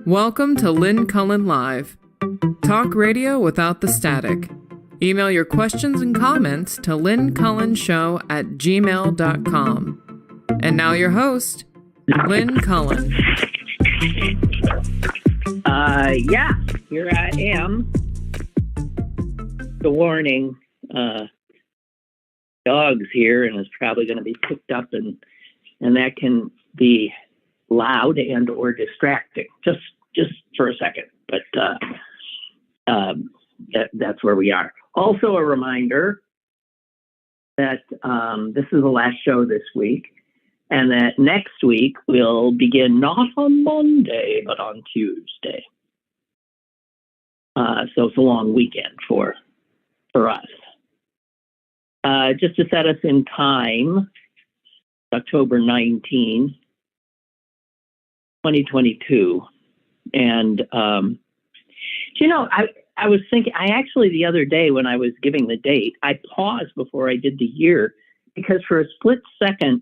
Welcome to Lynn Cullen Live. Talk radio without the static. Email your questions and comments to lynncullenshow@gmail.com. And now your host, Lynn Cullen. Here I am. The warning, dog's here and is probably going to be picked up, and that can be loud and or distracting just for a second, but that's where we are. Also a reminder that this is the last show this week, and that next week we'll begin not on Monday but on Tuesday. So it's a long weekend for us. Just to set us in time, October 19, 2022. And, I was thinking, the other day when I was giving the date, I paused before I did the year because for a split second,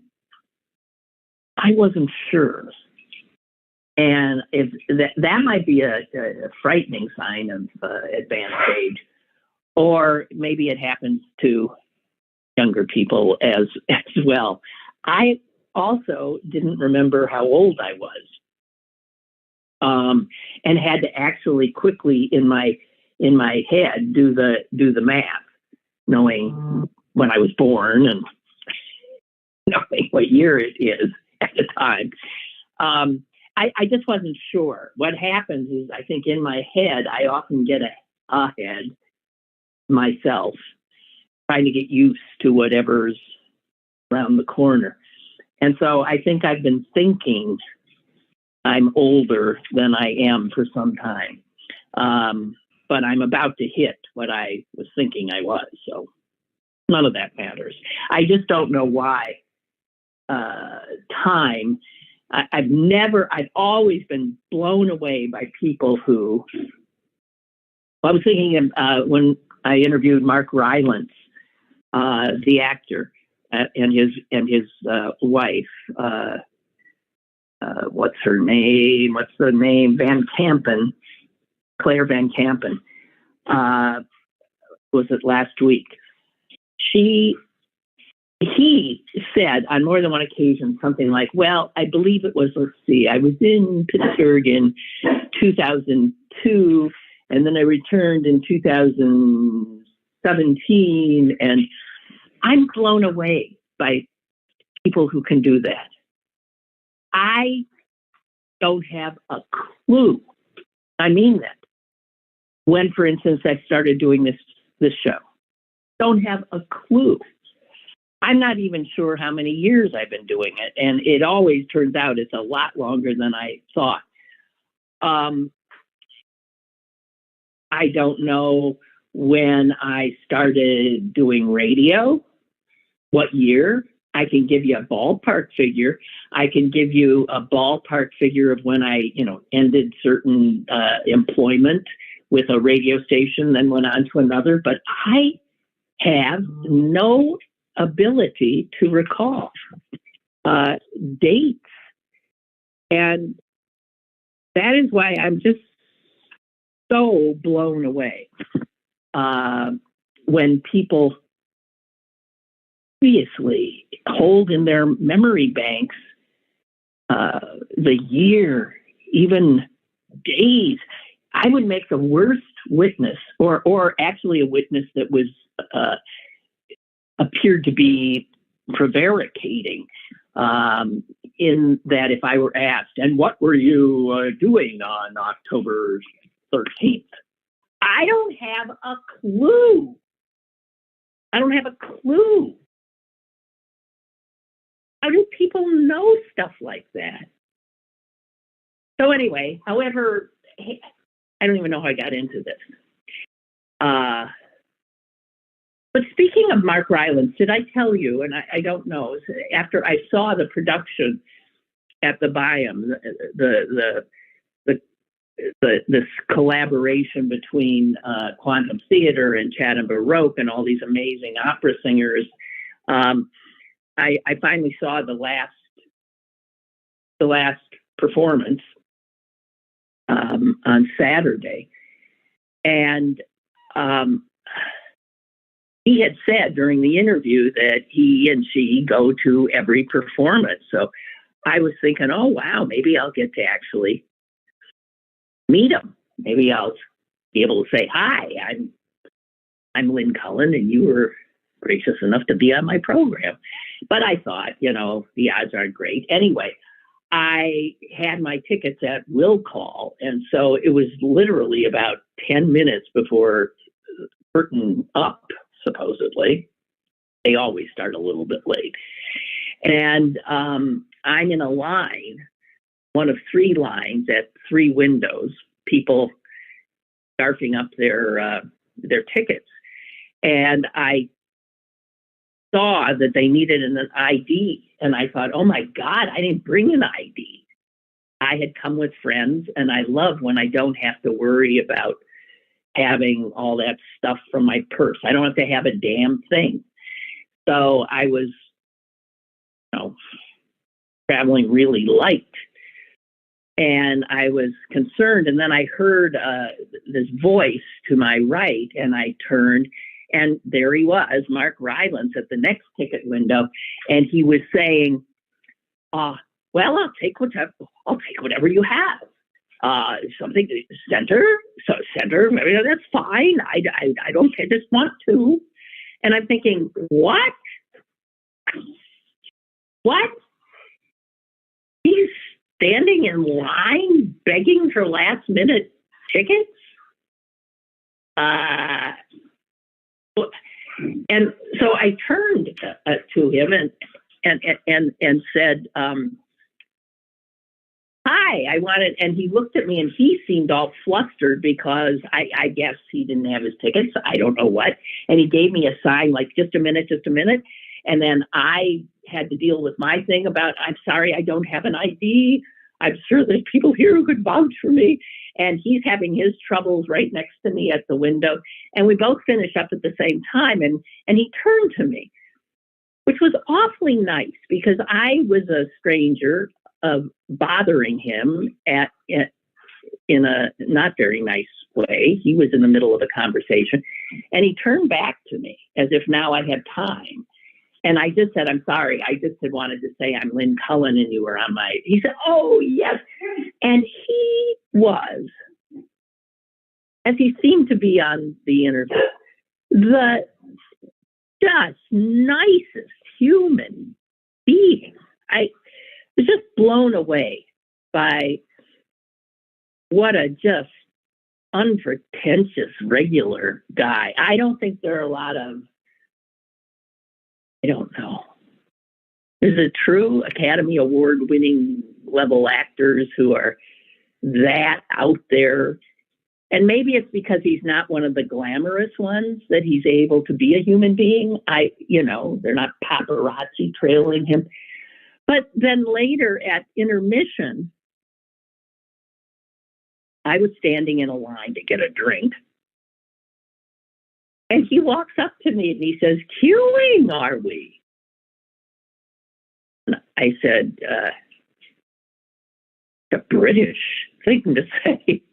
I wasn't sure. And if that might be a frightening sign of advanced age, or maybe it happens to younger people as well. I also didn't remember how old I was, and had to actually quickly in my head do the math, knowing when I was born and knowing what year it is at the time. I just wasn't sure. What happens is, I think in my head, I often get ahead myself, trying to get used to whatever's around the corner. And so I think I've been thinking I'm older than I am for some time. But I'm about to hit what I was thinking I was. So none of that matters. I just don't know why time. I've always been blown away by people who, I was thinking when I interviewed Mark Rylance, the actor, and his wife, what's her name? What's the name? Van Kampen, Claire Van Kampen. Was it last week? He said on more than one occasion something like, well, I believe it was, I was in Pittsburgh in 2002, and then I returned in 2017, and I'm blown away by people who can do that. I don't have a clue. I mean that. When, for instance, I started doing this show, don't have a clue. I'm not even sure how many years I've been doing it, and it always turns out it's a lot longer than I thought. I don't know when I started doing radio, what year. I can give you a ballpark figure. I can give you a ballpark figure of when I, ended certain employment with a radio station, then went on to another. But I have no ability to recall dates. And that is why I'm just so blown away when people seriously hold in their memory banks the year, even days. I would make the worst witness, or actually a witness that was appeared to be prevaricating, in that if I were asked, and what were you doing on October 13th? I don't have a clue. How do people know stuff like that? So anyway, however, I don't even know how I got into this. But speaking of Mark Rylance, did I tell you, and I don't know, after I saw the production at the Byam, this collaboration between Quantum Theater and Chatham Baroque and all these amazing opera singers, I finally saw the last performance, on Saturday. And he had said during the interview that he and she go to every performance. So I was thinking, oh, wow, maybe I'll get to actually meet him. Maybe I'll be able to say, hi, I'm Lynn Cullen, and you were gracious enough to be on my program. But I thought, the odds aren't great. Anyway, I had my tickets at will call. And so it was literally about 10 minutes before curtain up, supposedly. They always start a little bit late. And I'm in a line, one of three lines at three windows, people scarfing up their tickets. And I saw that they needed an ID. And I thought, oh my God, I didn't bring an ID. I had come with friends, and I love when I don't have to worry about having all that stuff from my purse. I don't have to have a damn thing. So I was, traveling really light. And I was concerned. And then I heard this voice to my right, and I turned, and there he was, Mark Rylance, at the next ticket window. And he was saying, well, I'll take whatever you have. Something center, maybe that's fine. I don't care, just want to. And I'm thinking, what? He's standing in line begging for last minute tickets? And so I turned to him and said, hi, I wanted, and he looked at me, and he seemed all flustered because I guess he didn't have his tickets. I don't know what. And he gave me a sign like, just a minute. And then I had to deal with my thing about, I'm sorry, I don't have an ID. I'm sure there's people here who could vouch for me. And he's having his troubles right next to me at the window. And we both finished up at the same time. And he turned to me, which was awfully nice because I was a stranger of bothering him in a not very nice way. He was in the middle of a conversation, and he turned back to me as if now I had time. And I just said, I'm sorry. I just had wanted to say I'm Lynn Cullen, and you were on my... He said, oh, yes. And he was, as he seemed to be on the interview, the just nicest human being. I was just blown away by what a just unpretentious, regular guy. I don't think there are a lot of... I don't know. Is it true Academy Award winning level actors who are that out there? And maybe it's because he's not one of the glamorous ones that he's able to be a human being. They're not paparazzi trailing him. But then later at intermission, I was standing in a line to get a drink. And he walks up to me and he says, queuing, are we? And I said, a British thing to say,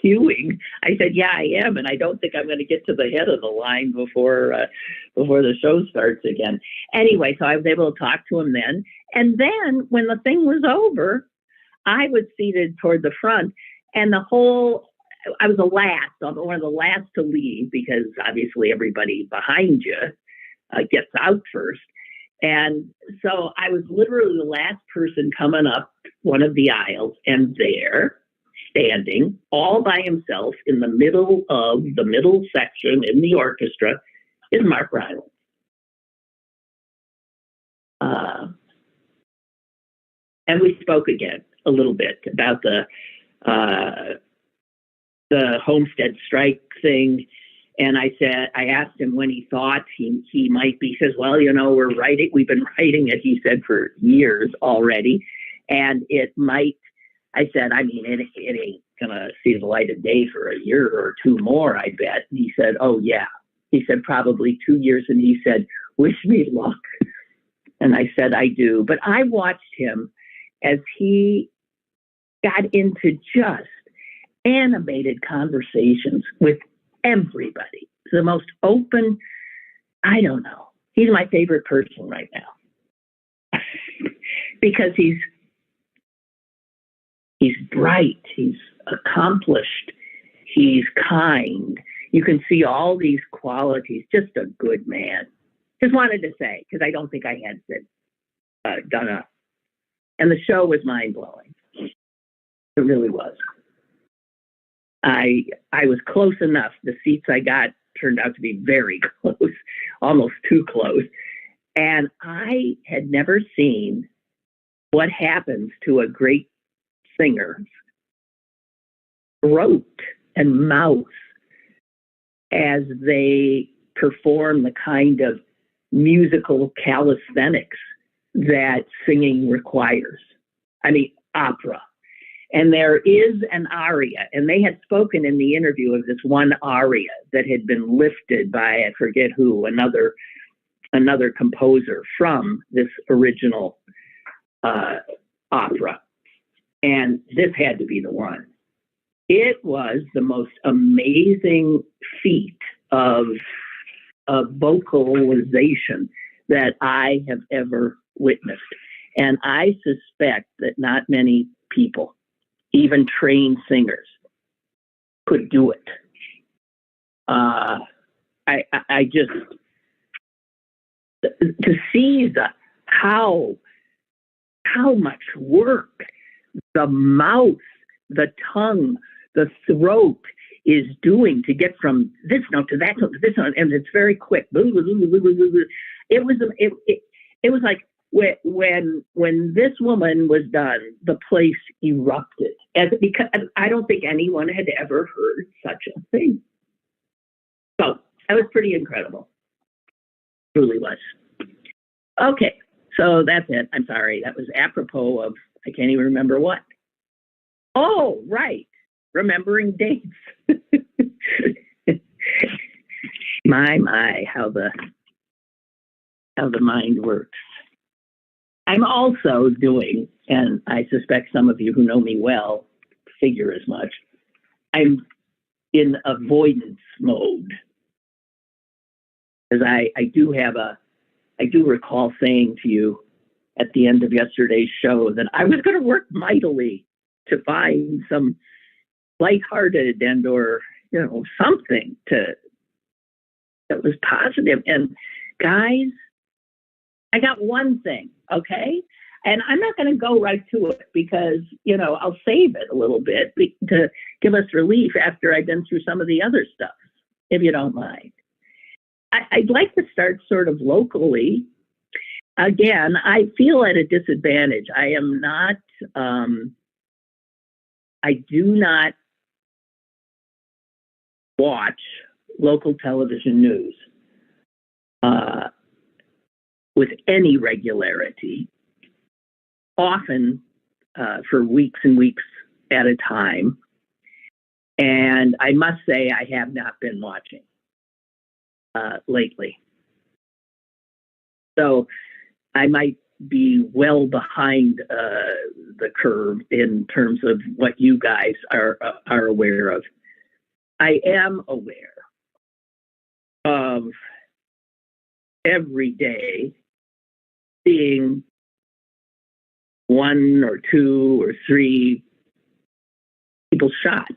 queuing. I said, yeah, I am. And I don't think I'm going to get to the head of the line before the show starts again. Anyway, so I was able to talk to him then. And then when the thing was over, I was seated toward the front, and I was one of the last to leave because obviously everybody behind you gets out first. And so I was literally the last person coming up one of the aisles, and there, standing all by himself in the middle of the middle section in the orchestra, is Mark Rylance. And we spoke again a little bit about the homestead strike thing. And I asked him when he thought he might be. He says, well, we've been writing it, he said, for years already. And it might, I said, it ain't going to see the light of day for a year or two more, I bet. And he said, oh, yeah. He said, probably 2 years. And he said, wish me luck. And I said, I do. But I watched him as he got into just animated conversations with everybody. The most open, I don't know. He's my favorite person right now because he's bright, he's accomplished, he's kind. You can see all these qualities. Just a good man. Just wanted to say, because I don't think I had done a, and the show was mind blowing. It really was. I was close enough. The seats I got turned out to be very close, almost too close. And I had never seen what happens to a great singer's throat and mouth as they perform the kind of musical calisthenics that singing requires. I mean, opera. And there is an aria, and they had spoken in the interview of this one aria that had been lifted by, I forget who, another composer from this original opera. And this had to be the one. It was the most amazing feat of vocalization that I have ever witnessed. And I suspect that not many people, even trained singers, could do it. I just, to see how much work the mouth, the tongue, the throat is doing to get from this note to that note to this note, and it's very quick. It was like when this woman was done, the place erupted, because I don't think anyone had ever heard such a thing. So that was pretty incredible. It truly was. Okay, so that's it. I'm sorry. That was apropos of, I can't even remember what. Oh, right. Remembering dates. My, how the mind works. I'm also doing, and I suspect some of you who know me well figure as much, I'm in avoidance mode. Because I do recall saying to you at the end of yesterday's show that I was going to work mightily to find some lighthearted and or something that was positive. And guys, I got one thing, okay? And I'm not going to go right to it because, I'll save it a little bit to give us relief after I've been through some of the other stuff, if you don't mind. I'd like to start sort of locally. Again, I feel at a disadvantage. I am not, I do not watch local television news with any regularity, often for weeks and weeks at a time. And I must say, I have not been watching lately. So I might be well behind the curve in terms of what you guys are aware of. I am aware of every day seeing one or two or three people shot.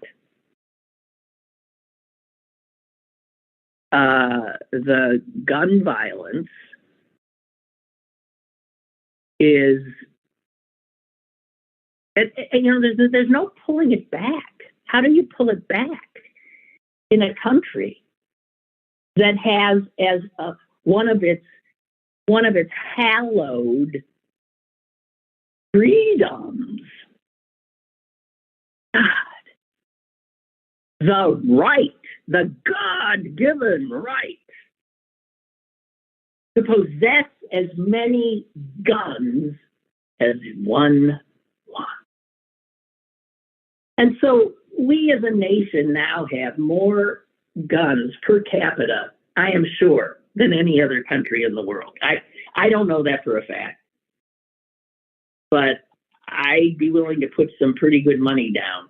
The gun violence is, there's no pulling it back. How do you pull it back in a country that has as one of its hallowed freedoms, God, the right, the God-given right to possess as many guns as one wants. And so we as a nation now have more guns per capita, I am sure, than any other country in the world. I don't know that for a fact, but I'd be willing to put some pretty good money down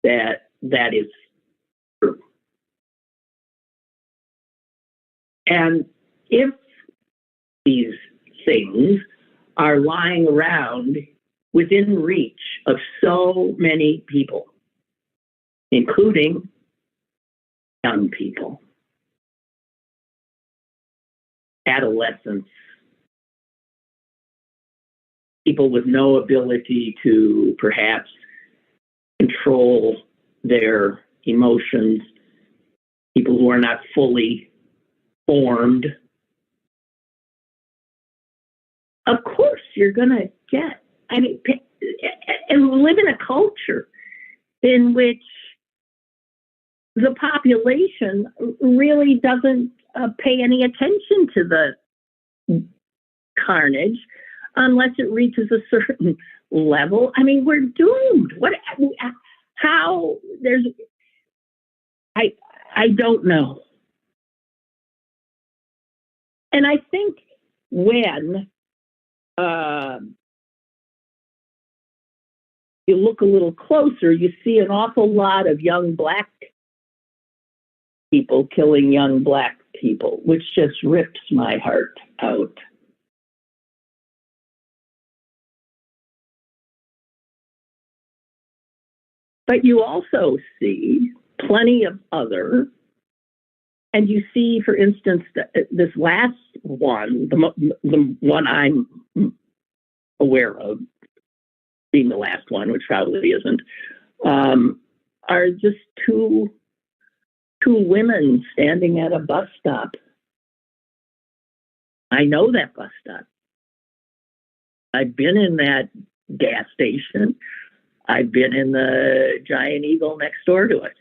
that is true. And if these things are lying around within reach of so many people, including young people, adolescents, people with no ability to perhaps control their emotions, people who are not fully formed, of course you're going to get, and we live in a culture in which the population really doesn't pay any attention to the carnage unless it reaches a certain level. I mean, we're doomed. How? I don't know. And I think when you look a little closer, you see an awful lot of young black people killing young black people, which just rips my heart out. But you also see plenty of other, and you see, for instance, this last one, the one I'm aware of being the last one, which probably isn't, are just two women standing at a bus stop. I know that bus stop. I've been in that gas station. I've been in the Giant Eagle next door to it.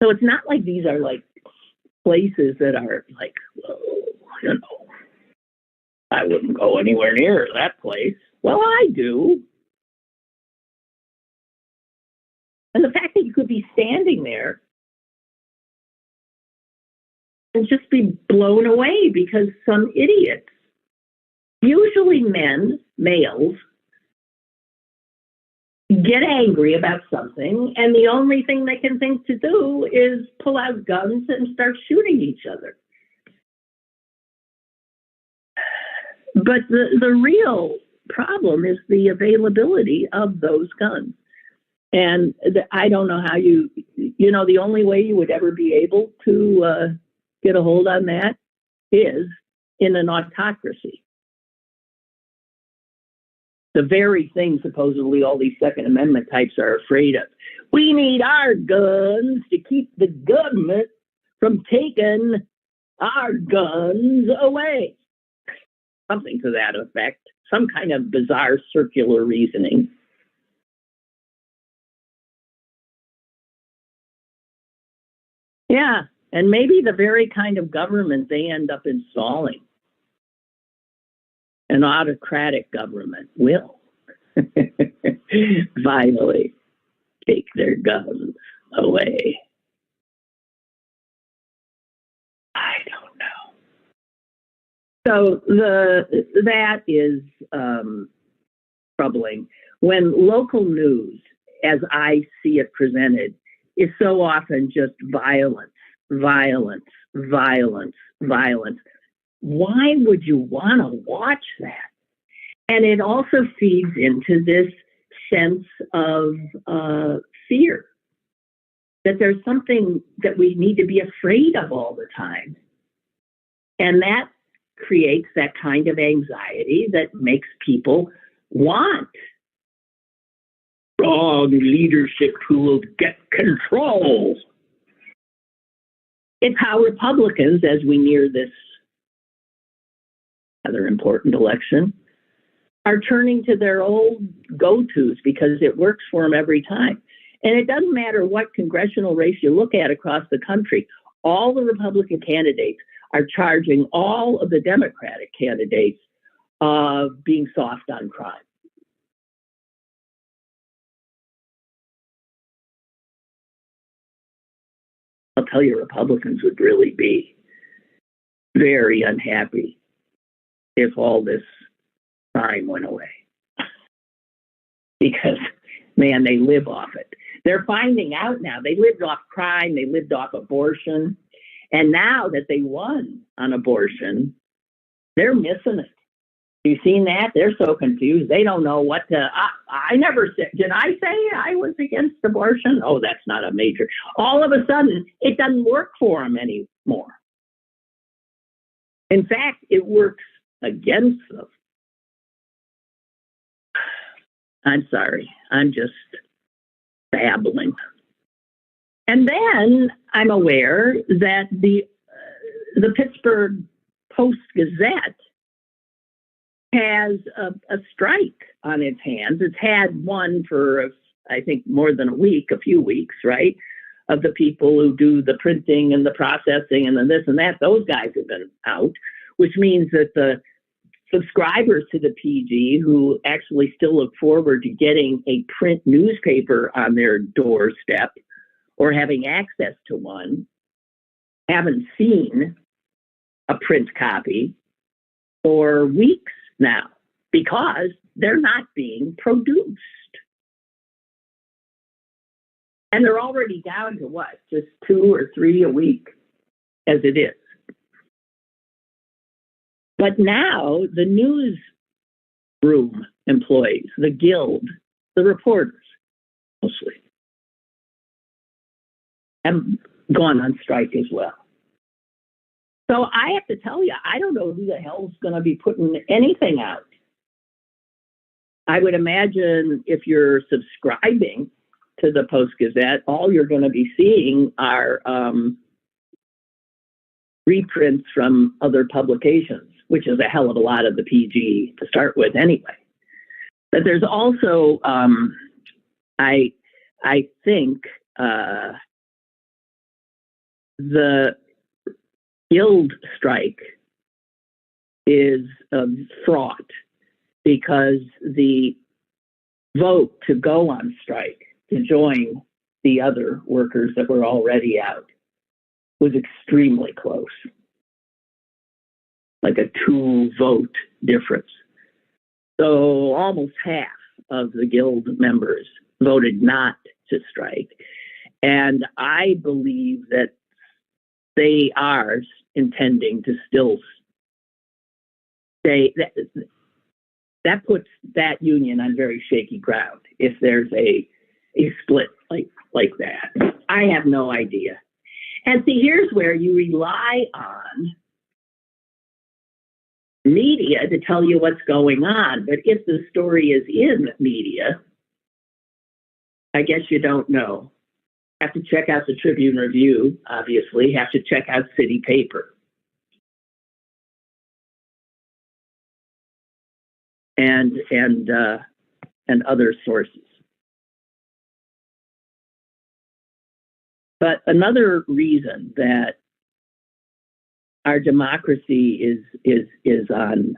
So it's not like these are like places that are like, whoa, I wouldn't go anywhere near that place. Well, I do. And the fact that you could be standing there and just be blown away because some idiots, usually males, get angry about something, and the only thing they can think to do is pull out guns and start shooting each other. But the real problem is the availability of those guns. And I don't know how the only way you would ever be able to get a hold on that is in an autocracy. The very thing supposedly all these Second Amendment types are afraid of. We need our guns to keep the government from taking our guns away. Something to that effect. Some kind of bizarre circular reasoning. Yeah, and maybe the very kind of government they end up installing. An autocratic government will finally take their guns away. I don't know. So that is troubling. When local news, as I see it presented, is so often just violence, violence, violence, violence. Why would you want to watch that? And it also feeds into this sense of fear, that there's something that we need to be afraid of all the time. And that creates that kind of anxiety that makes people want strong leadership who will get control. It's how Republicans, as we near this rather important election, are turning to their old go-tos because it works for them every time. And it doesn't matter what congressional race you look at across the country, all the Republican candidates are charging all of the Democratic candidates of being soft on crime. I'll tell you, Republicans would really be very unhappy if all this crime went away. Because Man, they live off it. They're finding out now. They lived off crime. They lived off abortion. And now that they won on abortion, they're missing it. You've seen that? They're so confused. They don't know what to. I never said, did I say I was against abortion? Oh, that's not a major. All of a sudden, it doesn't work for them anymore. In fact, it works against them. I'm sorry. I'm just babbling. And then I'm aware that the Pittsburgh Post-Gazette has a strike on its hands. It's had one for, I think, more than a few weeks, right? Of the people who do the printing and the processing and then this and that. Those guys have been out, which means that the subscribers to the PG who actually still look forward to getting a print newspaper on their doorstep or having access to one haven't seen a print copy for weeks now because they're not being produced. And they're already down to what? Just 2 or 3 a week as it is. But now the newsroom employees, the guild, the reporters, mostly, have gone on strike as well. So I have to tell you, I don't know who the hell's going to be putting anything out. I would imagine if you're subscribing to the Post-Gazette, all you're going to be seeing are reprints from other publications, which is a hell of a lot of the PG to start with anyway. But there's also, I think, the guild strike is fraught because the vote to go on strike, to join the other workers that were already out, was extremely close. Like a 2-vote difference. So almost half of the guild members voted not to strike. And I believe that they are intending to still stay. That puts that union on very shaky ground if there's a split like that. I have no idea. And see, here's where you rely on media to tell you what's going on. But if the story is in media, I guess you don't know. Have to check out the Tribune Review, obviously. Have to check out City Paper. And other sources. But another reason that our democracy is on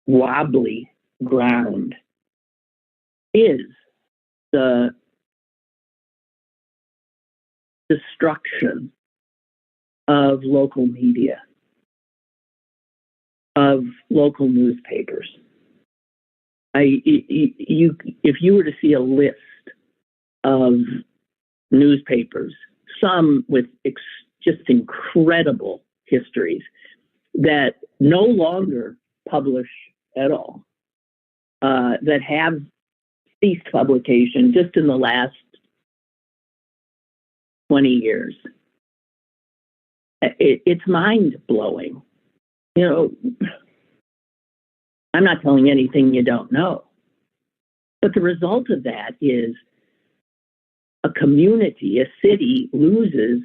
wobbly ground is the destruction of local media, of local newspapers. If you were to see a list of newspapers, some with just incredible histories that no longer publish at all, that have ceased publication just in the last 20 years. It's mind-blowing. You know, I'm not telling anything you don't know. But the result of that is a community, a city loses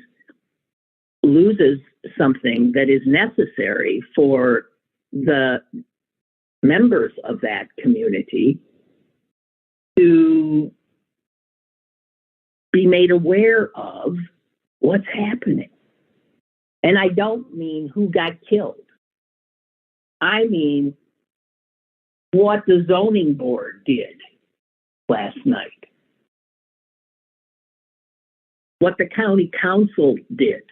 something that is necessary for the members of that community to be made aware of what's happening. And I don't mean who got killed. I mean what the zoning board did last night. What the county council did.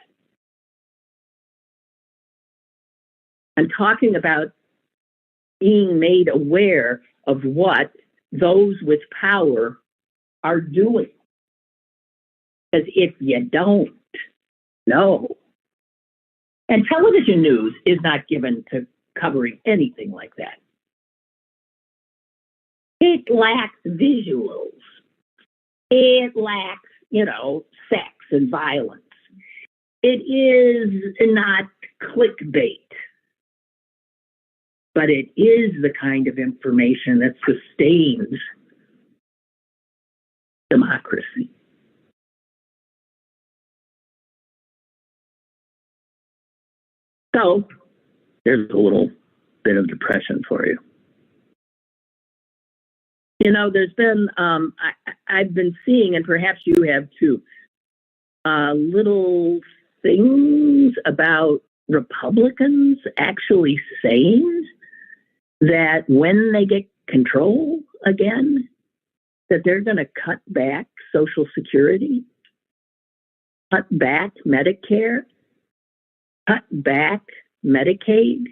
I'm talking about being made aware of what those with power are doing. Because if you don't know, and television news is not given to covering anything like that. It lacks visuals. It lacks, sex and violence. It is not clickbait. But it is the kind of information that sustains democracy. So there's a little bit of depression for you. There's been, I've been seeing, and perhaps you have too, little things about Republicans actually saying that when they get control again, that they're going to cut back Social Security, cut back Medicare, cut back Medicaid.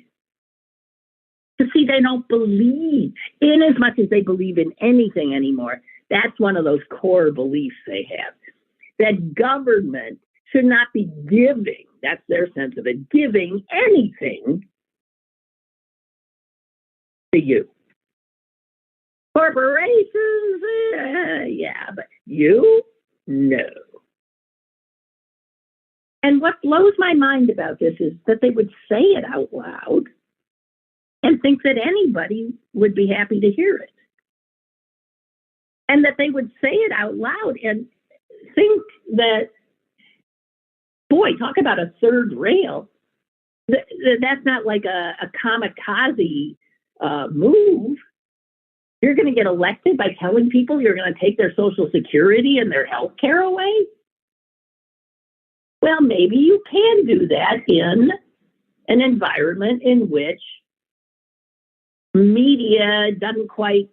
See, they don't believe, in as much as they believe in anything anymore. That's one of those core beliefs they have, that government should not be giving, that's their sense of it, giving anything to you. Corporations, yeah, but you, no. And what blows my mind about this is that they would say it out loud and think that anybody would be happy to hear it. And that they would say it out loud and think that, boy, talk about a third rail. That's not like a kamikaze move. You're going to get elected by telling people you're going to take their Social Security and their health care away? Well, maybe you can do that in an environment in which media doesn't quite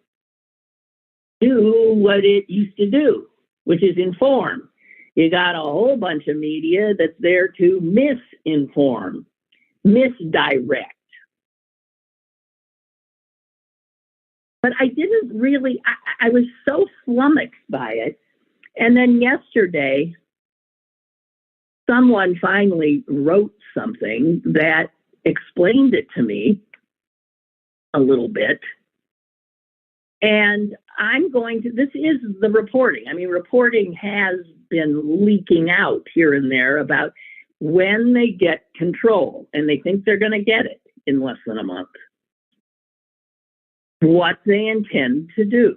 do what it used to do, which is inform. You got a whole bunch of media that's there to misinform, misdirect. But I didn't really, I was so flummoxed by it. And then yesterday, someone finally wrote something that explained it to me a little bit. And I'm going to, this is the reporting. I mean, reporting has been leaking out here and there about when they get control, and they think they're going to get it in less than a month, what they intend to do.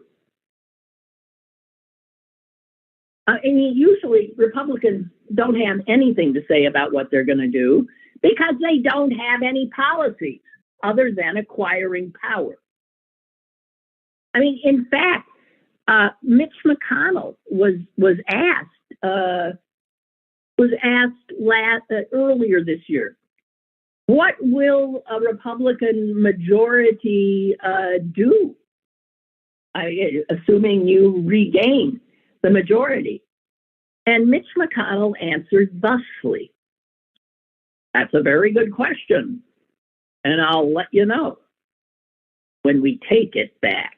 And usually Republicans don't have anything to say about what they're going to do because they don't have any policies other than acquiring power. I mean, in fact, Mitch McConnell was asked earlier this year, what will a Republican majority do, assuming you regain the majority? And Mitch McConnell answered thusly, that's a very good question, and I'll let you know when we take it back.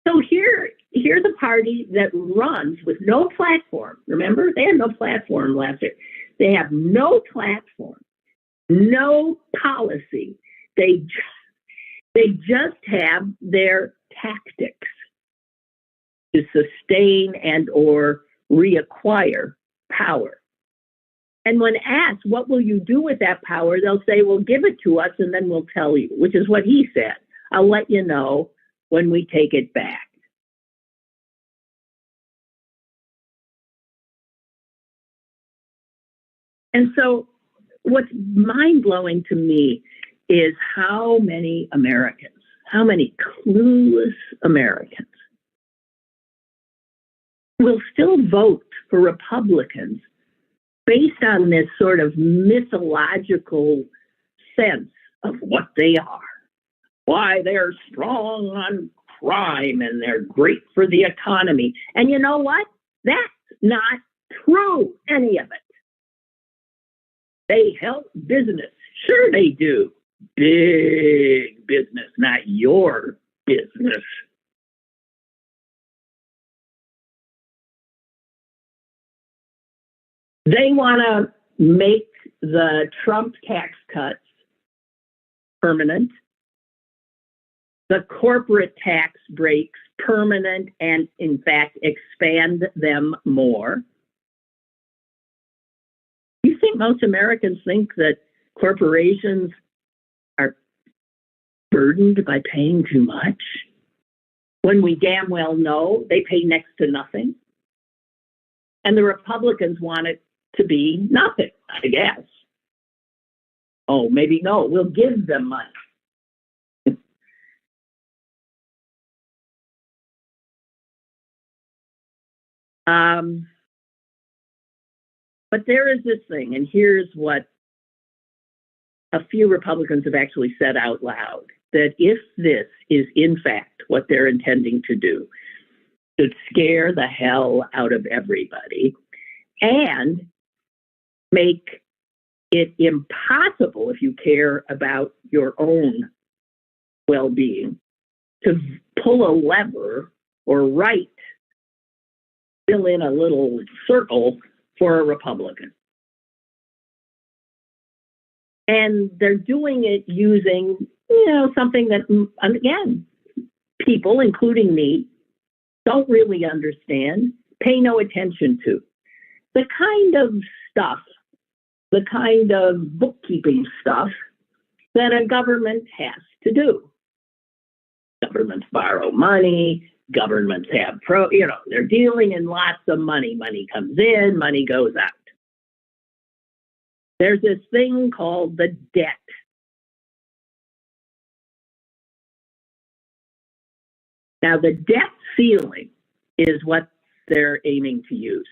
So here's the party that runs with no platform. Remember, they had no platform last year. They have no platform, no policy. They just have their tactics to sustain and or reacquire power. And when asked, what will you do with that power? They'll say, well, give it to us and then we'll tell you, which is what he said. I'll let you know when we take it back. And so what's mind-blowing to me is how many Americans, how many clueless Americans will still vote for Republicans based on this sort of mythological sense of what they are. Why they're strong on crime and they're great for the economy. And you know what? That's not true, any of it. They help business. Sure they do. big business, not your business. They want to make the Trump tax cuts permanent, the corporate tax breaks permanent, and in fact expand them more. You think most Americans think that corporations are burdened by paying too much when we damn well know they pay next to nothing? And the Republicans want it to be nothing, I guess. Oh, maybe no, we'll give them money. But there is this thing, and here's what a few Republicans have actually said out loud, that if this is in fact what they're intending to do, to scare the hell out of everybody and make it impossible, if you care about your own well-being, to pull a lever or fill in a little circle for a Republican. And they're doing it using, something that, again, people, including me, don't really understand, pay no attention to. The kind of stuff, the kind of bookkeeping stuff that a government has to do. Governments borrow money, governments have they're dealing in lots of money. Money comes in, money goes out. There's this thing called the debt. Now, the debt ceiling is what they're aiming to use.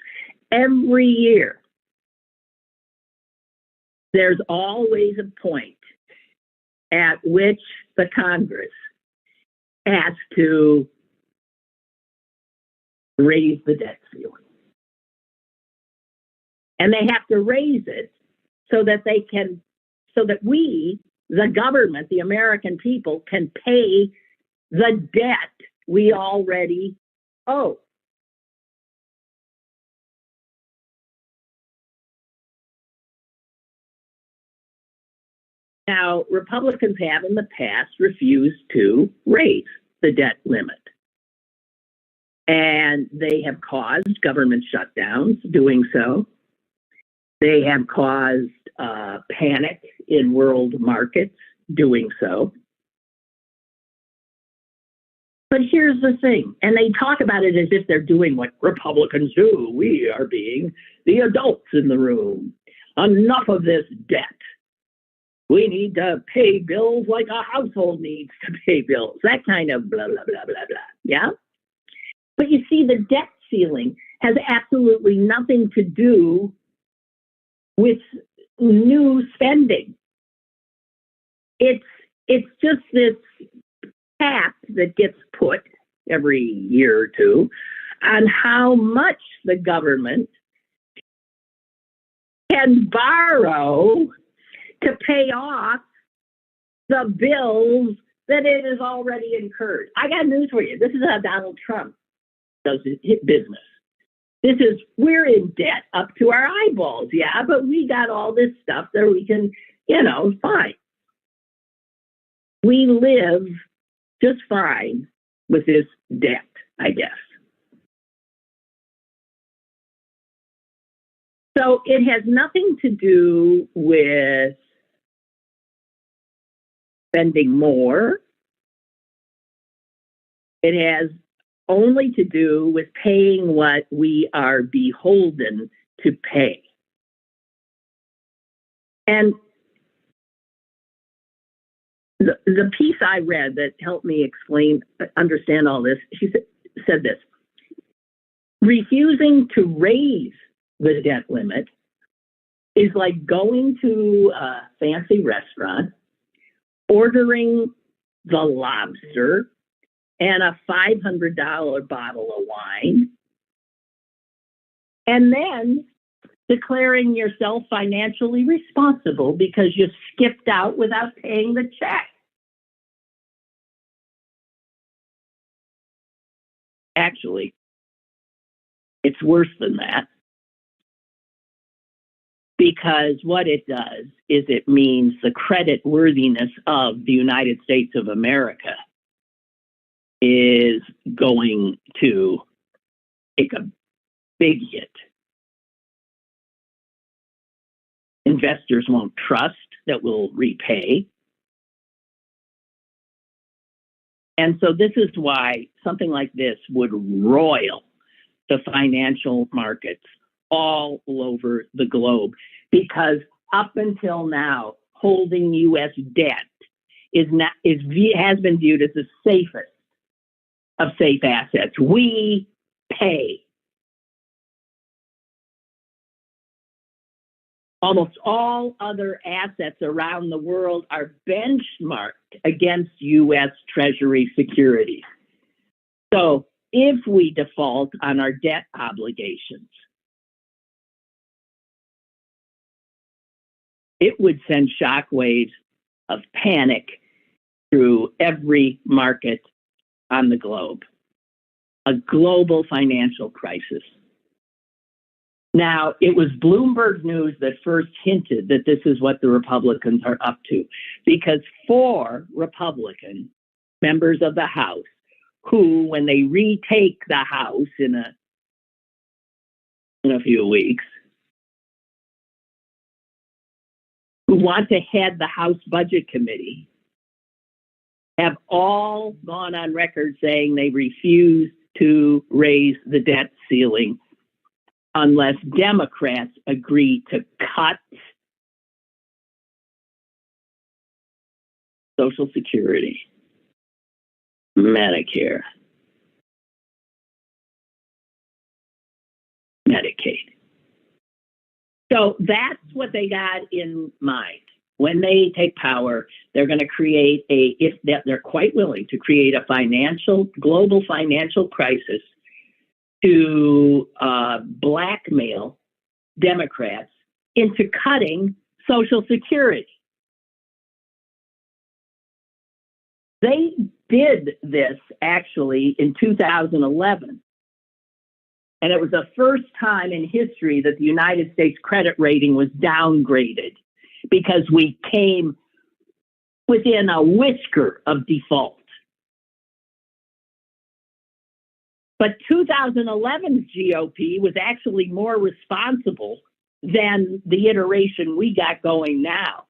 Every year, there's always a point at which the Congress has to raise the debt ceiling. And they have to raise it so that we, the government, the American people, can pay the debt we already owe. Now, Republicans have in the past refused to raise the debt limit. And they have caused government shutdowns doing so. They have caused panic in world markets doing so. But here's the thing, and they talk about it as if they're doing what Republicans do. We are being the adults in the room. Enough of this debt. We need to pay bills like a household needs to pay bills. That kind of blah, blah, blah, blah, blah. Yeah? But you see, the debt ceiling has absolutely nothing to do with new spending. It's just this cap that gets put every year or two on how much the government can borrow to pay off the bills that it has already incurred. I got news for you. This is how Donald Trump does his business. We're in debt up to our eyeballs, yeah, but we got all this stuff that we can, fine. We live just fine with this debt, I guess. So it has nothing to do with spending more. It has only to do with paying what we are beholden to pay. And the piece I read that helped me understand all this, she said this: refusing to raise the debt limit is like going to a fancy restaurant, ordering the lobster and a $500 bottle of wine, and then declaring yourself financially responsible because you skipped out without paying the check. Actually, it's worse than that, because what it does is it means the credit worthiness of the United States of America is going to take a big hit. Investors won't trust that we'll repay. And so this is why something like this would roil the financial markets all over the globe, because up until now, holding U.S. debt has been viewed as the safest of safe assets. We pay. Almost all other assets around the world are benchmarked against U.S. Treasury securities. So if we default on our debt obligations, it would send shockwaves of panic through every market on the globe. A global financial crisis. Now, it was Bloomberg News that first hinted that this is what the Republicans are up to, because 4 Republican members of the House, who, when they retake the House in a few weeks, who want to head the House Budget Committee, have all gone on record saying they refuse to raise the debt ceiling unless Democrats agree to cut Social Security, Medicare, Medicaid. So that's what they got in mind. When they take power, they're going to create they're quite willing to create a global financial crisis to blackmail Democrats into cutting Social Security. They did this actually in 2011. And it was the first time in history that the United States credit rating was downgraded, because we came within a whisker of default. But 2011's GOP was actually more responsible than the iteration we got going now,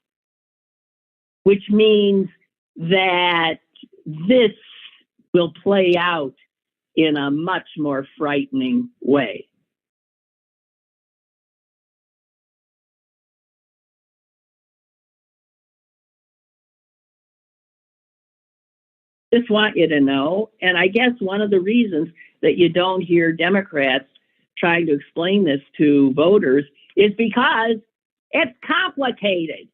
which means that this will play out in a much more frightening way. Just want you to know, and I guess one of the reasons that you don't hear Democrats trying to explain this to voters is because it's complicated,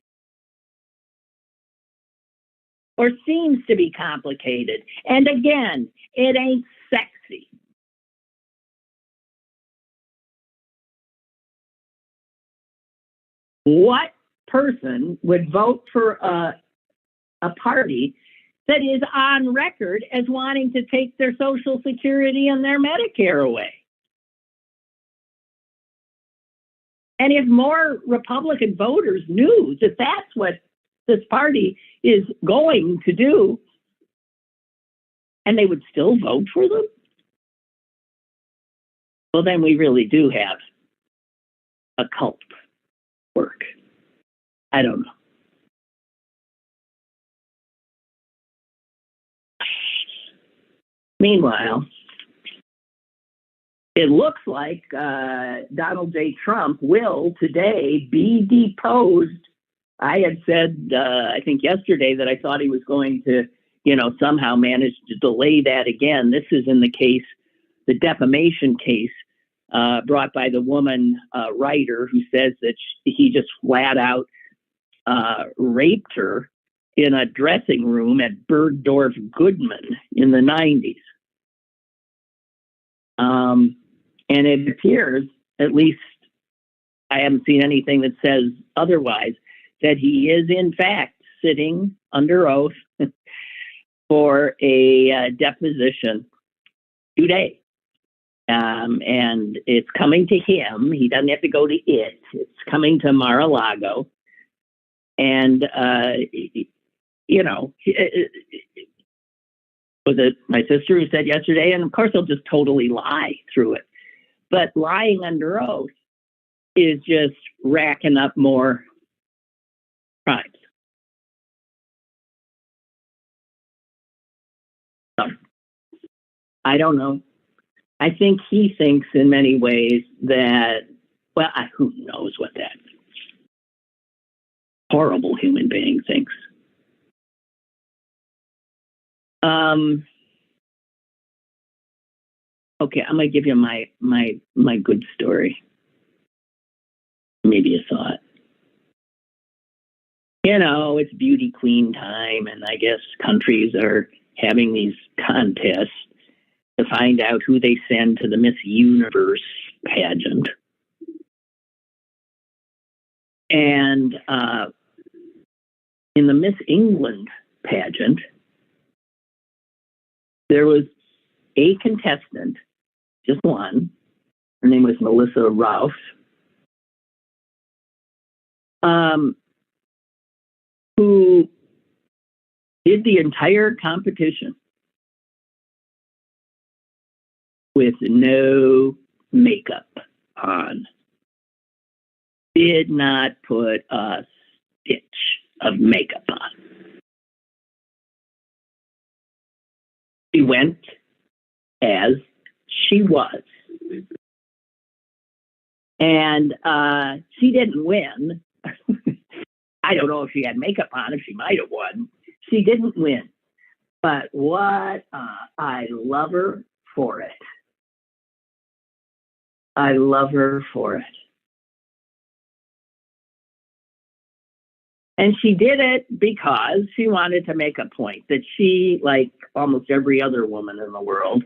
or seems to be complicated. And again, it ain't sexy. What person would vote for a party that is on record as wanting to take their Social Security and their Medicare away? And if more Republican voters knew that that's what this party is going to do, and they would still vote for them, well, then we really do have a cult work. I don't know. Meanwhile, it looks like Donald J. Trump will today be deposed. I had said, I think yesterday, that I thought he was going to, somehow manage to delay that again. This is in the case, the defamation case brought by the woman writer who says that he just flat out raped her in a dressing room at Bergdorf Goodman in the 90s. And it appears, at least I haven't seen anything that says otherwise, that he is in fact sitting under oath for a deposition today. And it's coming to him. He doesn't have to go to it. It's coming to Mar-a-Lago. And, you know, was it my sister who said yesterday? And of course, they'll just totally lie through it. But lying under oath is just racking up more crimes. So, I don't know. I think he thinks in many ways that, well, who knows what that horrible human being thinks. Okay, I'm gonna give you my good story. Maybe you saw it. You know, it's beauty queen time, and I guess countries are having these contests to find out who they send to the Miss Universe pageant. And in the Miss England pageant, there was a contestant, just one. Her name was Melissa Ralph, who did the entire competition with no makeup on. Did not put a stitch of makeup on. She went as she was. And she didn't win. I don't know if she had makeup on, if she might have won. She didn't win. But what, I love her for it. I love her for it. And she did it because she wanted to make a point that she, like almost every other woman in the world,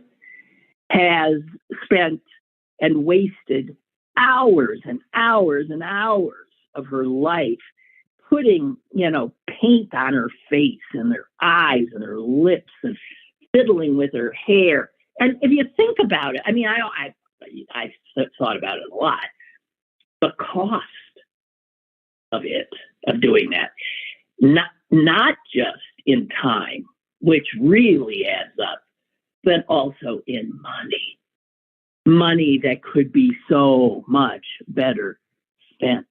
has spent and wasted hours and hours and hours of her life putting, you know, paint on her face and her eyes and her lips and fiddling with her hair. And if you think about it, I mean, I thought about it a lot. The cost of it, of doing that, not just in time, which really adds up, but also in money that could be so much better spent.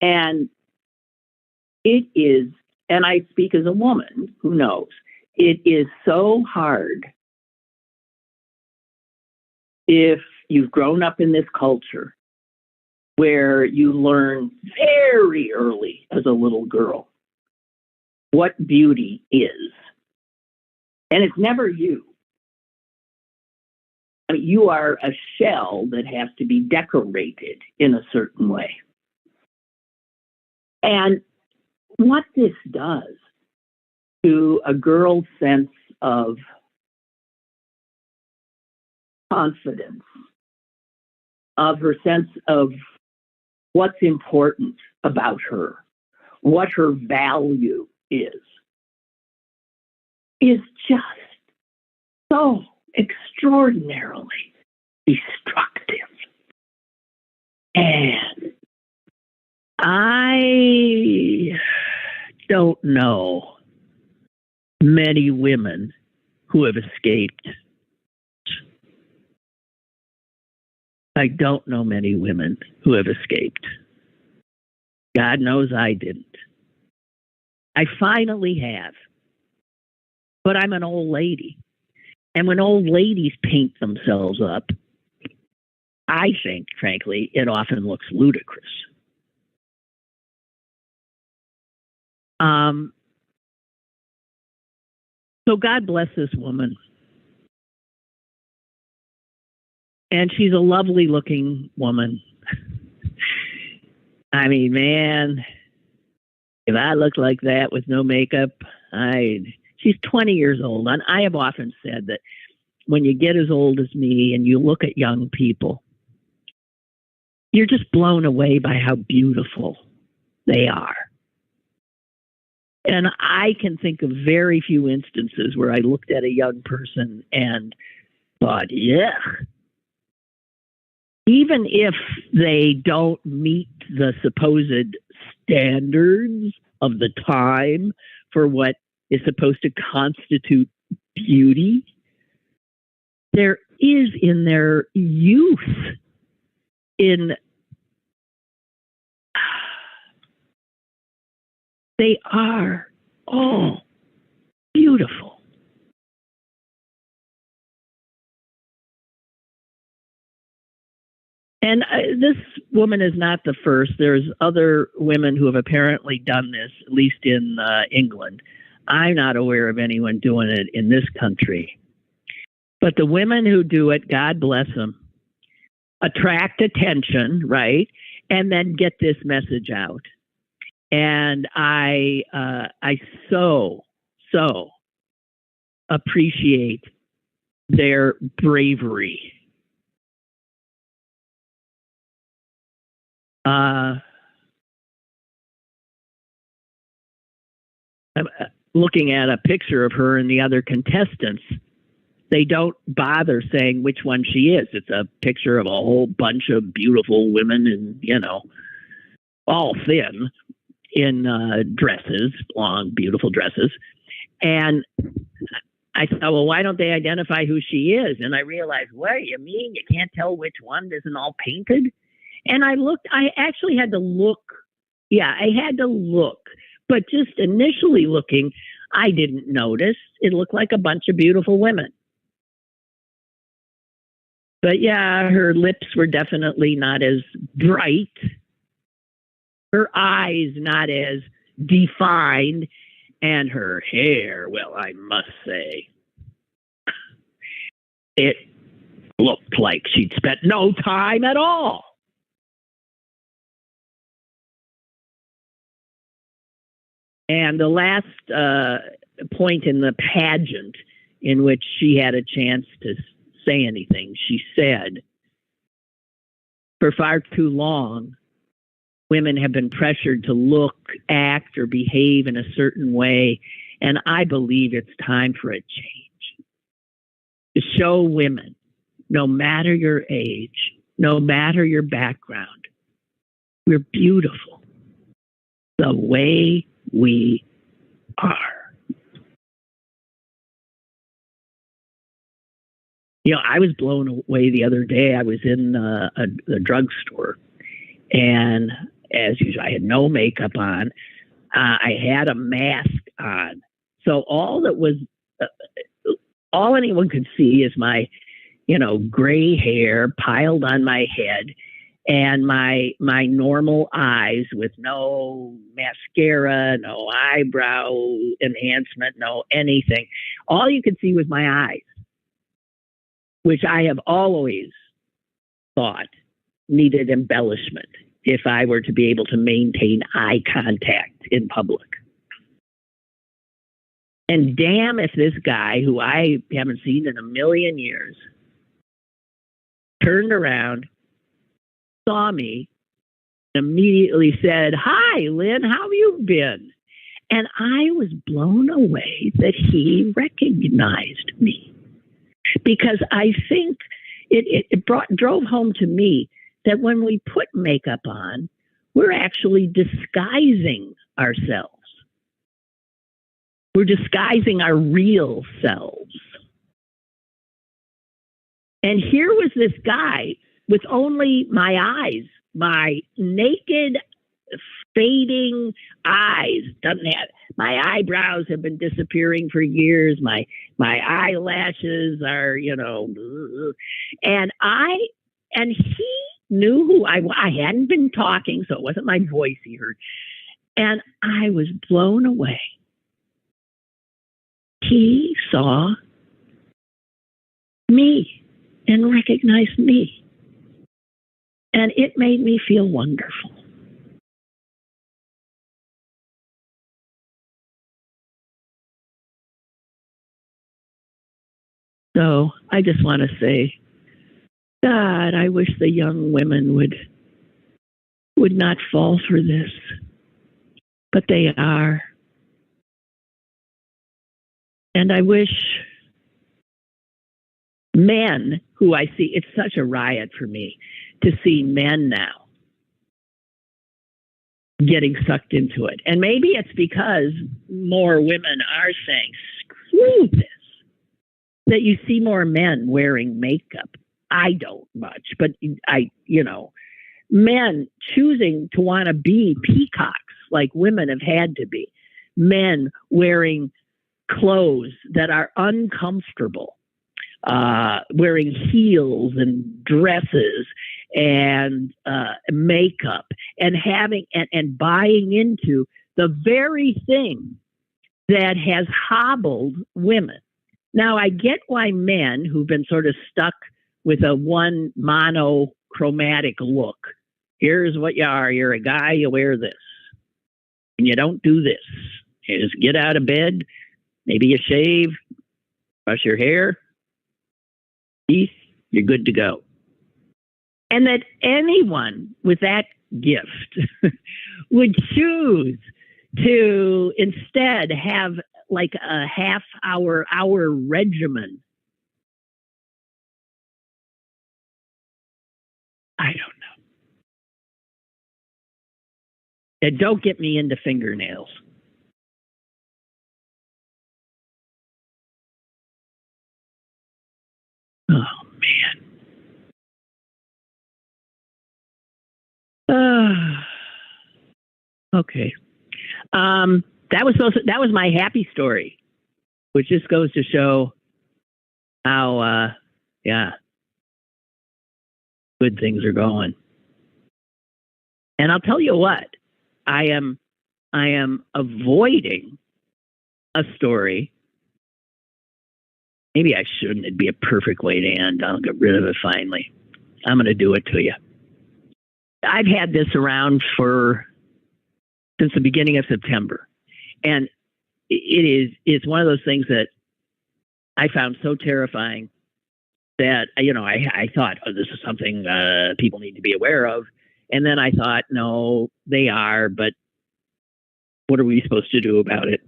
And it is, and I speak as a woman who knows, it is so hard if you've grown up in this culture where you learn very early as a little girl what beauty is. And it's never you. I mean, you are a shell that has to be decorated in a certain way. And what this does to a girl's sense of confidence, of her sense of what's important about her, what her value is just so extraordinarily destructive. And I don't know many women who have escaped. I don't know many women who have escaped. God knows I didn't. I finally have. But I'm an old lady. And when old ladies paint themselves up, I think, frankly, it often looks ludicrous. So God bless this woman. And she's a lovely looking woman. I mean, man, if I looked like that with no makeup, she's 20 years old. And I have often said that when you get as old as me and you look at young people, you're just blown away by how beautiful they are. And I can think of very few instances where I looked at a young person and thought, yeah, even if they don't meet the supposed standards of the time for what is supposed to constitute beauty, there is in their youth, they are all beautiful. And this woman is not the first. There's other women who have apparently done this, at least in England. I'm not aware of anyone doing it in this country. But the women who do it, God bless them, attract attention, right? And then get this message out. And I so appreciate their bravery. I'm looking at a picture of her and the other contestants. They don't bother saying which one she is. It's a picture of a whole bunch of beautiful women and, all thin in dresses, long, beautiful dresses. And I thought, well, why don't they identify who she is? And I realized, what do you mean? You can't tell which one isn't all painted? And I actually had to look. Yeah, I had to look. But just initially looking, I didn't notice. It looked like a bunch of beautiful women. But yeah, her lips were definitely not as bright. Her eyes not as defined. And her hair, well, I must say, it looked like she'd spent no time at all. And the last point in the pageant in which she had a chance to say anything, she said, for far too long, women have been pressured to look, act, or behave in a certain way. And I believe it's time for a change. To show women, no matter your age, no matter your background, we're beautiful the way we are. I was blown away the other day. I was in a drugstore, and as usual, I had no makeup on. I had a mask on. So all anyone could see is my, gray hair piled on my head and my normal eyes with no mascara, no eyebrow enhancement, no anything. All you could see was my eyes, which I have always thought needed embellishment if I were to be able to maintain eye contact in public. And damn if this guy, who I haven't seen in a million years, turned around, saw me, and immediately said, "Hi, Lynn, how have you been?" And I was blown away that he recognized me, because I think it drove home to me that when we put makeup on, we're actually disguising ourselves. We're disguising our real selves. And here was this guy with only my eyes, my naked, fading eyes. My eyebrows have been disappearing for years. My eyelashes are, and he knew who I hadn't been talking, so it wasn't my voice he heard. And I was blown away. He saw me and recognized me. And it made me feel wonderful. So I just want to say, God, I wish the young women would not fall for this, but they are. And I wish men who I see, it's such a riot for me to see men now getting sucked into it. And maybe it's because more women are saying, screw this, that you see more men wearing makeup. I don't much, but men choosing to want to be peacocks like women have had to be. Men wearing clothes that are uncomfortable, wearing heels and dresses and makeup, and having and buying into the very thing that has hobbled women. Now, I get why men who've been sort of stuck with a one monochromatic look. Here's what you are. You're a guy, you wear this. And you don't do this. You just get out of bed, maybe you shave, brush your hair, teeth, you're good to go. And that anyone with that gift would choose to instead have like a hour regimen. I don't know. And don't get me into fingernails. Oh, man. Okay. That was my happy story, which just goes to show how, good things are going. And I'll tell you what, I am avoiding a story. Maybe I shouldn't. It'd be a perfect way to end. I'll get rid of it finally. I'm going to do it to you. I've had this around since the beginning of September. And it's one of those things that I found so terrifying that, I thought, oh, this is something people need to be aware of. And then I thought, no, they are, but what are we supposed to do about it?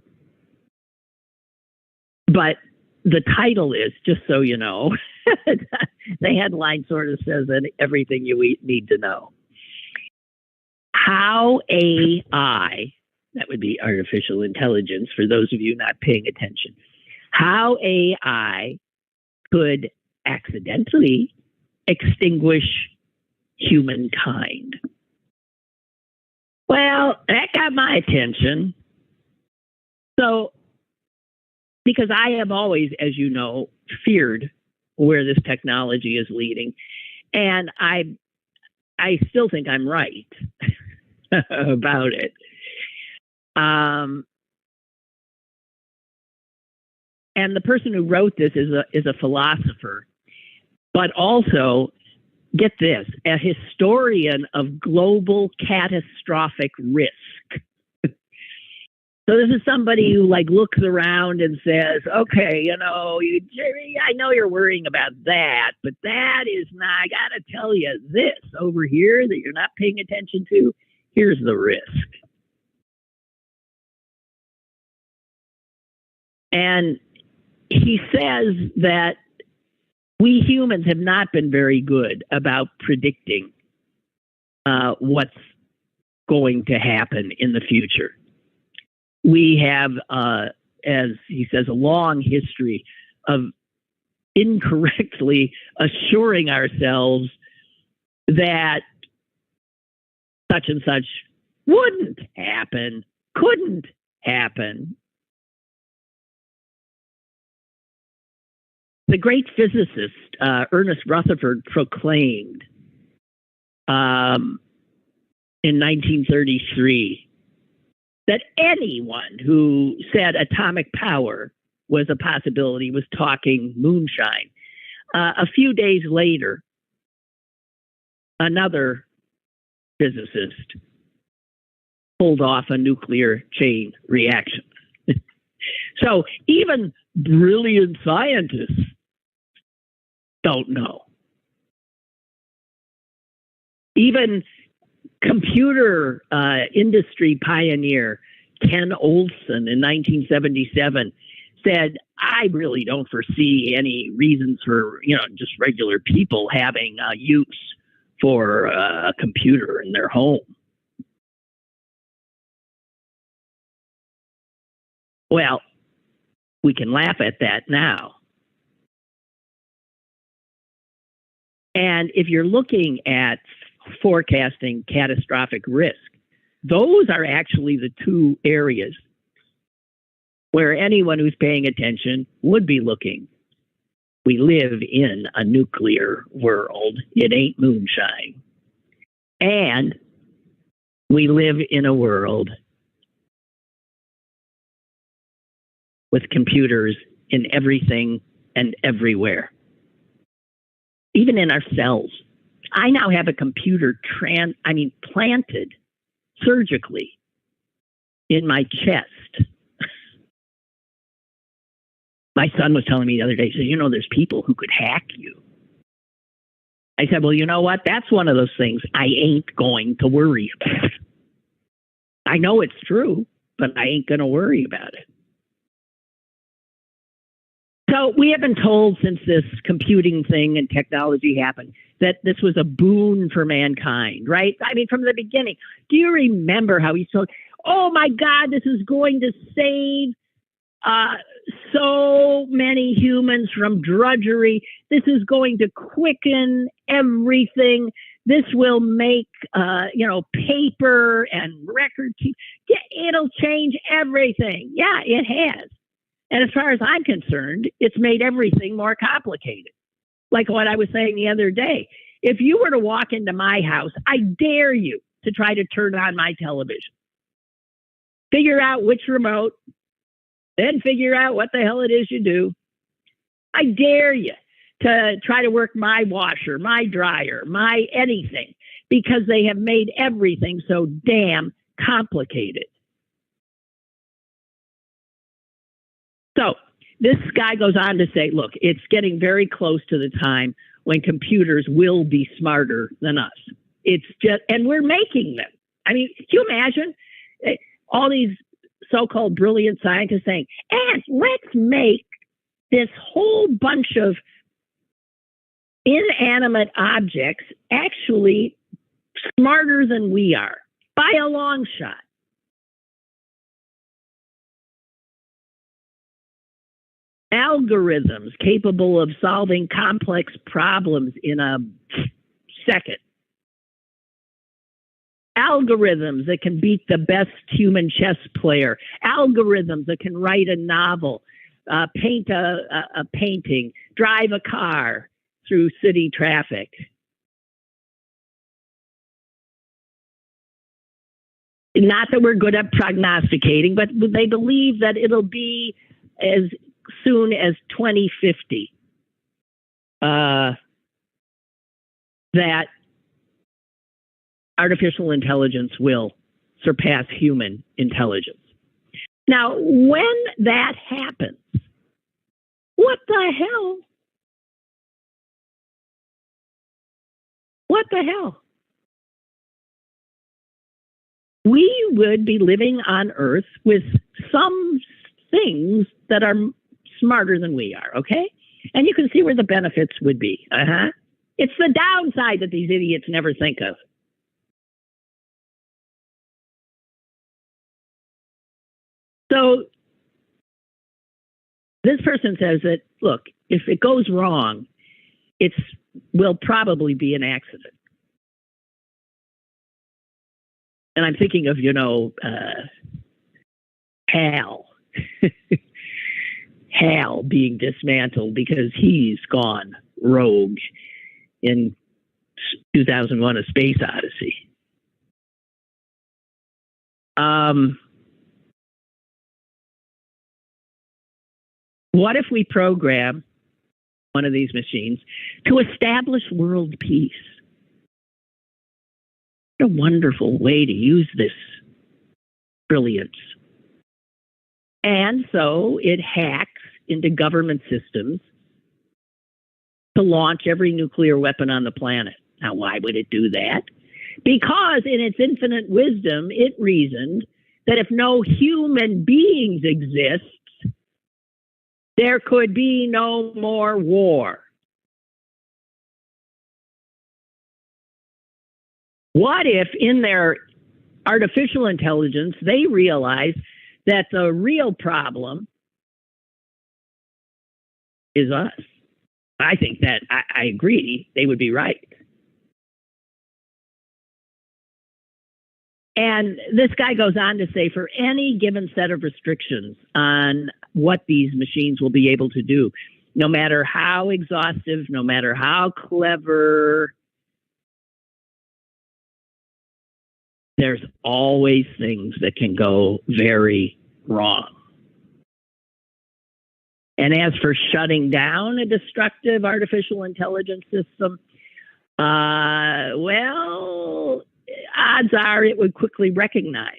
But the title is, just so you know, the headline sort of says that everything you need to know. How AI, that would be artificial intelligence for those of you not paying attention, how AI could accidentally extinguish humankind. Well, that got my attention. So, because I have always, as you know, feared where this technology is leading. And I still think I'm right about it. And the person who wrote this is a philosopher, but also, get this, a historian of global catastrophic risk. So this is somebody who looks around and says, okay, I know you're worrying about that, but that is not, I got to tell you this over here that you're not paying attention to. Here's the risk. And he says that we humans have not been very good about predicting what's going to happen in the future. We have, as he says, a long history of incorrectly assuring ourselves that such and such wouldn't happen, couldn't happen. The great physicist Ernest Rutherford proclaimed in 1933 that anyone who said atomic power was a possibility was talking moonshine. A few days later, another physicist pulled off a nuclear chain reaction. So even brilliant scientists don't know. Even computer industry pioneer Ken Olson in 1977 said, I really don't foresee any reasons for, just regular people having use for a computer in their home. Well, we can laugh at that now. And if you're looking at forecasting catastrophic risk, those are actually the two areas where anyone who's paying attention would be looking. We live in a nuclear world. It ain't moonshine. And we live in a world with computers in everything and everywhere, even in our cells. I now have a computer planted surgically in my chest. My son was telling me the other day, he said, there's people who could hack you. I said, well, you know what? That's one of those things I ain't going to worry about. I know it's true, but I ain't going to worry about it. So we have been told since this computing thing and technology happened that this was a boon for mankind, right? From the beginning. Do you remember how he told, oh my God, this is going to save so many humans from drudgery. This is going to quicken everything. This will make, paper and record keep. Yeah, it'll change everything. Yeah, it has. And as far as I'm concerned, it's made everything more complicated. Like what I was saying the other day. If you were to walk into my house, I dare you to try to turn on my television. Figure out which remote, then figure out what the hell it is you do. I dare you to try to work my washer, my dryer, my anything, because they have made everything so damn complicated. So this guy goes on to say, look, it's getting very close to the time when computers will be smarter than us. It's just, and we're making them. Can you imagine all these so-called brilliant scientists saying, and let's make this whole bunch of inanimate objects actually smarter than we are by a long shot. Algorithms capable of solving complex problems in a second. Algorithms that can beat the best human chess player. Algorithms that can write a novel, paint a painting, drive a car through city traffic. Not that we're good at prognosticating, but they believe that it'll be as soon as 2050 that artificial intelligence will surpass human intelligence. Now, when that happens, what the hell? What the hell? We would be living on Earth with some things that are smarter than we are, okay? And you can see where the benefits would be. It's the downside that these idiots never think of. So this person says that, look, if it goes wrong, it will probably be an accident. And I'm thinking of, HAL. HAL being dismantled because he's gone rogue in 2001: A Space Odyssey. What if we program one of these machines to establish world peace? What a wonderful way to use this brilliance. And so it hacks into government systems to launch every nuclear weapon on the planet. Now, why would it do that? Because in its infinite wisdom, it reasoned that if no human beings exist, there could be no more war. What if in their artificial intelligence, they realize that the real problem is us? I think that I agree. They would be right. And this guy goes on to say, for any given set of restrictions on what these machines will be able to do, no matter how exhaustive, no matter how clever, there's always things that can go very wrong. And as for shutting down a destructive artificial intelligence system, well, odds are it would quickly recognize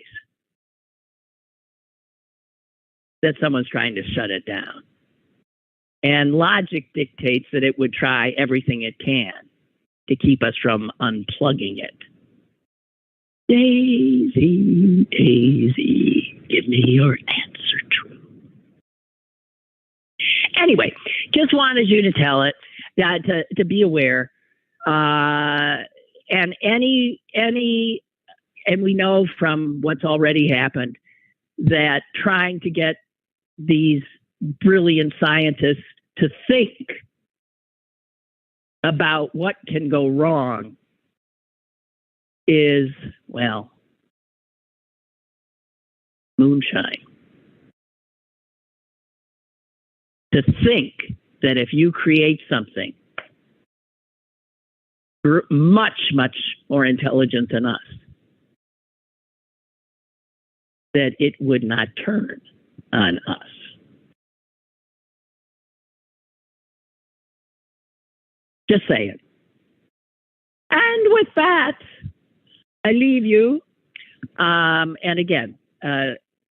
that someone's trying to shut it down. And logic dictates that it would try everything it can to keep us from unplugging it. Daisy, Daisy, give me your answer true. Anyway, just wanted you to tell it, to be aware. And we know from what's already happened that trying to get these brilliant scientists to think about what can go wrong is, well, moonshine. To think that if you create something much, much more intelligent than us, that it would not turn on us. Just saying. And with that, I leave you. And again,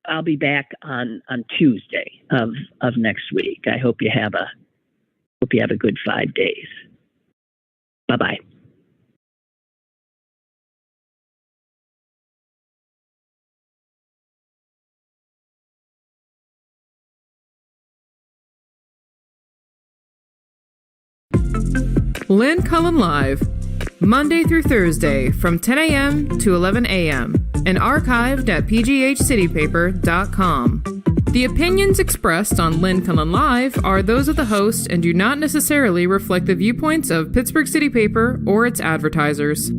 I'll be back on Tuesday of next week. I hope you have a good 5 days. Bye-bye. Lynn Cullen Live, Monday through Thursday from 10 a.m. to 11 a.m. and archived at pghcitypaper.com. The opinions expressed on Lynn Cullen Live are those of the host and do not necessarily reflect the viewpoints of Pittsburgh City Paper or its advertisers.